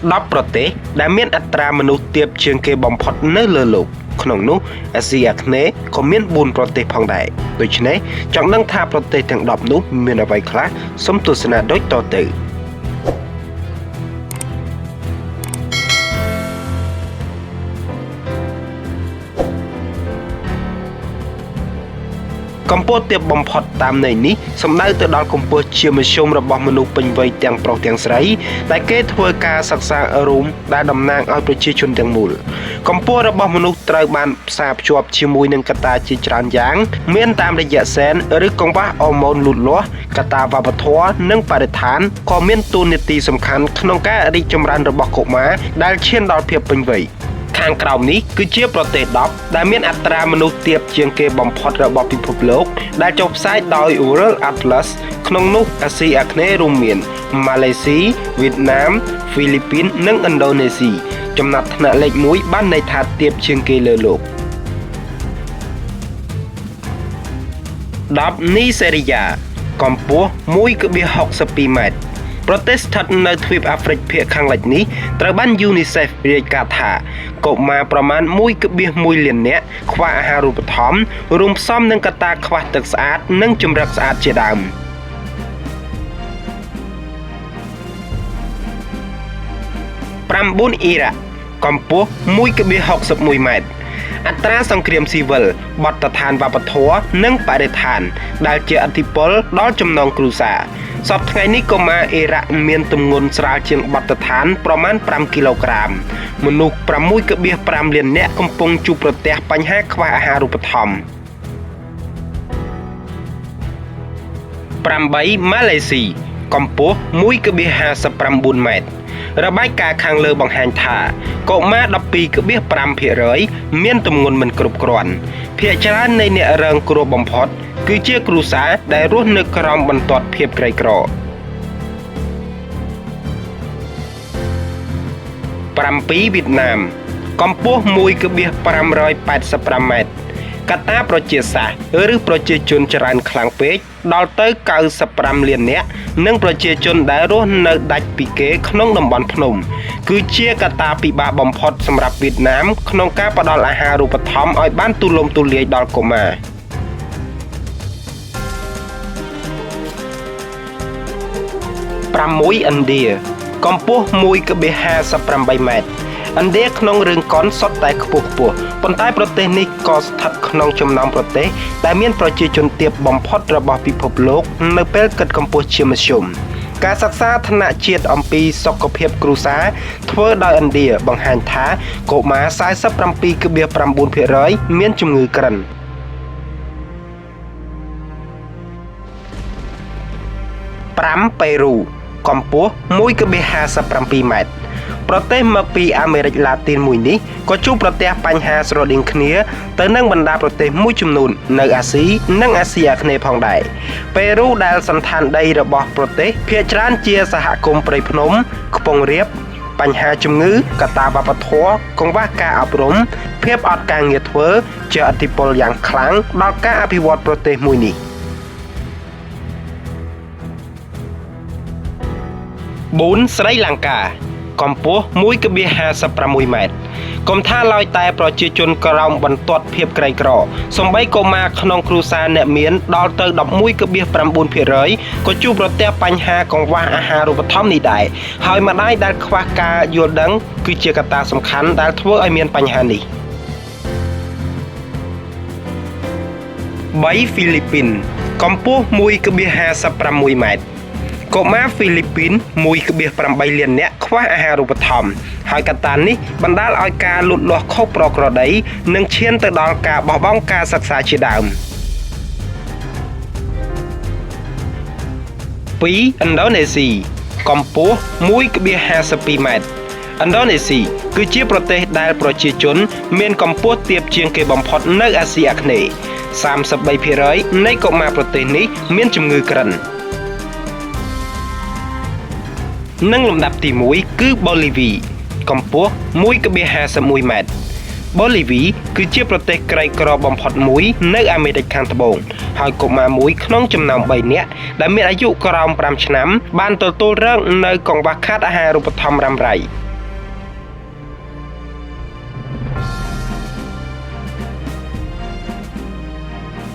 10 ប្រទេសដែលមានអត្រាមនុស្សទាបជាងគេបំផុតនៅលើលោកក្នុងនោះអាស៊ីអាគ្នេយ៍ក៏មាន 4 ប្រទេសផងដែរដូច្នេះចង់ដឹងថាប្រទេសទាំង 10 នោះមានអ្វីខ្លះសូមទស្សនាដូចតទៅកម្ពស់ទាបបំផុតតាមន័យនេះសំដៅទៅដល់កម្ពស់ជាមធ្យមរបស់មនុស្សពេញវ័យទាំងប្រុសទាំងស្រីដែលគេធ្វើការសិក្សារួមដែលតំណាងឲ្យប្រជាជនទាំងមូលកម្ពស់របស់មនុស្សត្រូវបានផ្សារភ្ជាប់ជាមួយនឹងកត្តាជាច្រើនយ៉ាងមានតាមរយៈសែនឬកង្វះអរម៉ូនលូតលាស់កត្តាវប្បធម៌និងបរិស្ថានក៏មានតួនាទីសំខាន់ក្នុងការរីកចម្រើនរបស់កុមារដែលឈានដល់ភាពពេញវ័យខាងក្រោមនេះគឺជាប្រទេស10ដែលមានអត្រាមនុស្សទាបជាងគេបំផុតរបស់ពិភពលោកដែលចុះផ្សាយដោយ World Atlas ក្នុងនោះអាស៊ីអាគ្នេយ៍រួមមានម៉ាឡេស៊ីវៀតណាមហ្វីលីពីននិងឥណ្ឌូនេស៊ីចំណាត់ថ្នាក់លេខ1បានន័យថាទាបជាងគេលើលោក10នីសេរីយ៉ាកម្ពស់ 1.62 ម៉ែត្រប្រទេសស្ថិតនៅទ្វីបអាហ្វ្រិកភាគខាងលិចនេះត្រូវបាន UNICEF រាយការណ៍ថាកុមារប្រមាណ 1.1 លាននាក់ខ្វះអាហារូបត្ថម្ភរួមផ្សំនឹងកត្តាខ្វះទឹកស្អាតនិងជម្រកស្អាតជាដើម9អ៊ីរ៉ាក់កម្ពស់ 1.61 ម៉ែត្រអត្រាសង្គ្រាមស៊ីវិលបទដ្ឋានវប្បធម៌និងបរិស្ថានដែលជាឥទ្ធិពលដល់ចំណងគ្រួសារសប្តាហ៍ថ្ងៃនេះកុមារអ៊ីរ៉ាក់មានទម្ងន់ស្រាលជាងបទដ្ឋានប្រមាណ 5 គីឡូក្រាមមនុស្ស 6.5 លាននាក់កំពុងជួបប្រទះបញ្ហាខ្វះអាហារូបត្ថម្ភ8ម៉ាឡេស៊ីកម្ពស់ 1.59 ម៉ែត្ររបាយការណ៍ខាងលើបង្ហាញថាកុមារ 12.5% មានទម្ងន់មិនគ្រប់គ្រាន់ភាគច្រើននៃអ្នករងគ្រោះបំផុតគឺជាគ្រួសារដែលរស់នៅក្រោមបន្ទាត់ភាពក្រីក្រ7វៀតណាមកម្ពស់ 1.585 ម៉ែត្រកត្តាប្រជាសាស្ត្រឬប្រជាជនច្រើនខ្លាំងពេកដល់ទៅ95លាននាក់និងប្រជាជនដែលរស់នៅដាច់ពីគេក្នុងតំបន់ភ្នំគឺជាកត្តាពិបាកបំផុតសម្រាប់វៀតណាមក្នុងការផ្ដល់អាហារូបត្ថម្ភឲ្យបានទូលំទូលាយដល់កុមារ6ឥណ្ឌាកម្ពស់ 1.58 ម៉ែត្រឥណ្ឌាក្នុងរឿងកុនសុទ្ធតែខ្ពស់ប៉ុន្តែប្រទេសនេះក៏ស្ថិតក្នុងចំណោមប្រទេសដែលមានប្រជាជនទាបបំផុតរបស់ពិភពលោកនៅពេលគិតកម្ពស់ជាមធ្យមការសិក្សាថ្នាក់ជាតិអំពីសុខភាពគ្រួសារធ្វើដោយឥណ្ឌាបង្ហាញថាកុមារ 47.9% មានជំងឺក្រិន5ប៉េរូកម្ពស់ 1.57 ម៉ែត្រប្រទេសមកពីអាមេរិកឡាទីនមួយនេះក៏ជួបប្រទះបញ្ហាស្រដៀងគ្នាទៅនឹងបណ្ដាប្រទេសមួយចំនួននៅអាស៊ីនិងអាស៊ីអាគ្នេយ៍ផងដែរប៉េរូដែលសន្តានដីរបស់ប្រទេសភាគច្រើនជាសហគមន៍ព្រៃភ្នំខ្ពង់រាបបញ្ហាជំងឺកត្តាវប្បធម៌កង្វះការអប់រំភាពអត់ការងារធ្វើជាឥទ្ធិពលយ៉ាងខ្លាំងដល់ការអភិវឌ្ឍប្រទេសមួយនេះ4ស្រីលង្កាកម្ពស់ 1.56 ម៉ែត្រកុំថាឡើយតែប្រជាជនក្រោមបន្ទាត់ភាពក្រីក្រសម្បីកុមារក្នុងគ្រួសារអ្នកមានដល់ទៅ 11.9% ក៏ជួបប្រទះបញ្ហាកង្វះអាហារូបត្ថម្ភនេះដែរហើយម្ដាយដែលខ្វះការយល់ដឹងគឺជាកត្តាសំខាន់ដែលធ្វើឲ្យមានបញ្ហានេះ3ហ្វីលីពីនកម្ពស់ 1.56 ម៉ែត្រកុមារហ្វីលីពីន 1.8 លាននាក់ខ្វះអាហារូបត្ថម្ភហើយកត្តានេះបណ្ដាលឲ្យការលូតលាស់ខុសប្រក្រតីនិងឈានទៅដល់ការបោះបង់ការសិក្សាជាដើម2ឥណ្ឌូនេស៊ីកម្ពស់ 1.52 ម៉ែត្រឥណ្ឌូនេស៊ីគឺជាប្រទេសដែលប្រជាជនមានកម្ពស់ទាបជាងគេបំផុតនៅអាស៊ីអាគ្នេយ៍ 33% នៃកុមារប្រទេសនេះមានជំងឺក្រិននិងលំដាប់ទី1គឺបូលីវីកម្ពស់ 1.51 ម៉ែត្របូលីវីគឺជាប្រទេសក្រីក្របំផុតមួយនៅអាមេរិកខាងត្បូងហើយកុមារមួយក្នុងចំណោម3នាក់ដែលមានអាយុក្រោម5ឆ្នាំបានទទួលរងនៅកង្វះខាតអាហារូបត្ថម្ភរ៉ាំរ៉ៃ